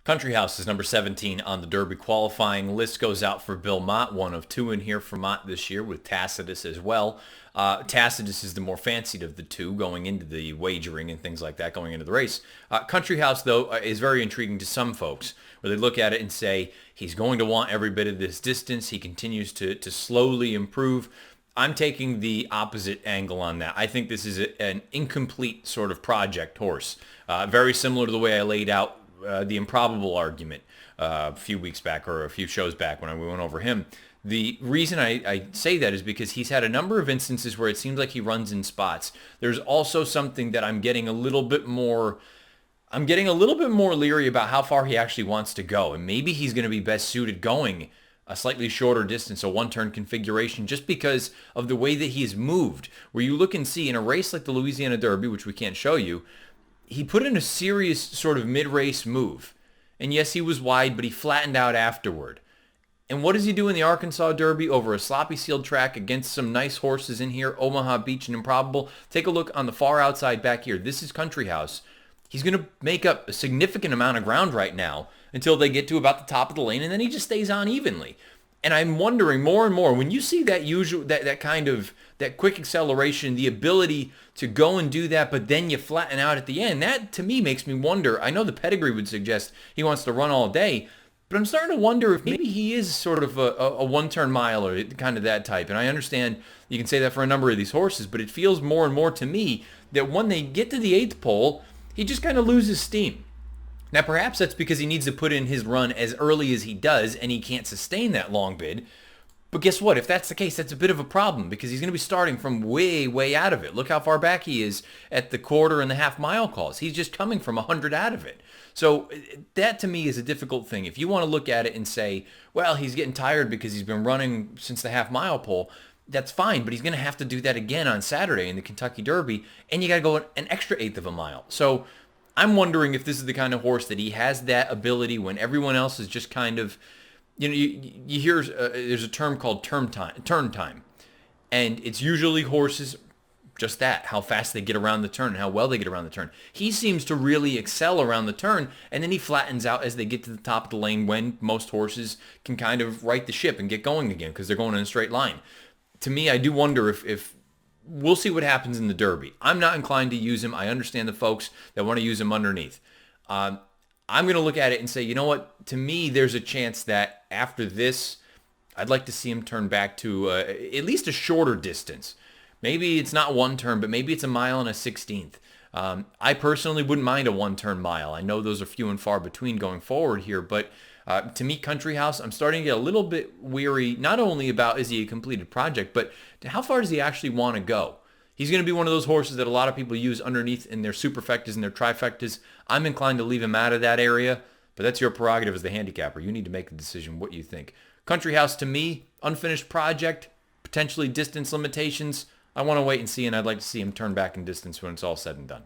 Country House is number 17 on the Derby qualifying list. Goes out for Bill Mott, one of two in here for Mott this year, with Tacitus as well. Tacitus is the more fancied of the two going into the wagering and things like that, going into the race. Country House, though, is very intriguing to some folks, where they look at it and say, he's going to want every bit of this distance. He continues to slowly improve. I'm taking the opposite angle on that. I think this is an incomplete sort of project horse, very similar to the way I laid out the improbable argument a few weeks back or a few shows back when we went over him. The reason I say that is because he's had a number of instances where it seems like he runs in spots. There's also something that I'm getting a little bit more leery about how far he actually wants to go. And maybe he's going to be best suited going a slightly shorter distance, a one-turn configuration, just because of the way that he's moved. Where you look and see in a race like the Louisiana Derby, which we can't show you, he put in a serious sort of mid-race move. And yes, he was wide, but he flattened out afterward. And what does he do in the Arkansas Derby over a sloppy sealed track against some nice horses in here, Omaha Beach and Improbable? Take a look on the far outside back here. This is Country House. He's going to make up a significant amount of ground right now until they get to about the top of the lane, and then he just stays on evenly. And I'm wondering more and more, when you see that quick acceleration, the ability to go and do that, but then you flatten out at the end, that to me makes me wonder. I know the pedigree would suggest he wants to run all day, but I'm starting to wonder if maybe he is sort of a one-turn miler, kind of that type. And I understand you can say that for a number of these horses, but it feels more and more to me that when they get to the 8th pole, he just kind of loses steam. Now, perhaps that's because he needs to put in his run as early as he does, and he can't sustain that long bid. But guess what? If that's the case, that's a bit of a problem because he's going to be starting from way, way out of it. Look how far back he is at the quarter and the half mile calls. He's just coming from 100 out of it. So that to me is a difficult thing. If you want to look at it and say, well, he's getting tired because he's been running since the half mile pole, that's fine, but he's going to have to do that again on Saturday in the Kentucky Derby, and you got to go an extra 1/8 of a mile. So I'm wondering if this is the kind of horse that he has that ability when everyone else is just kind of, you hear there's a term called turn time, and it's usually horses just that, how fast they get around the turn and how well they get around the turn. He seems to really excel around the turn, and then he flattens out as they get to the top of the lane when most horses can kind of right the ship and get going again because they're going in a straight line. To me, I do wonder if we'll see what happens in the Derby. I'm not inclined to use him. I understand the folks that want to use him underneath. I'm going to look at it and say, you know what? To me, there's a chance that after this, I'd like to see him turn back to at least a shorter distance. Maybe it's not one turn, but maybe it's a mile and a 16th. I personally wouldn't mind a one-turn mile. I know those are few and far between going forward here, but to me, Country House, I'm starting to get a little bit weary, not only about is he a completed project, but how far does he actually want to go? He's going to be one of those horses that a lot of people use underneath in their superfectas and their trifectas. I'm inclined to leave him out of that area, but that's your prerogative as the handicapper. You need to make the decision what you think. Country House, to me, unfinished project, potentially distance limitations. I want to wait and see, and I'd like to see him turn back in distance when it's all said and done.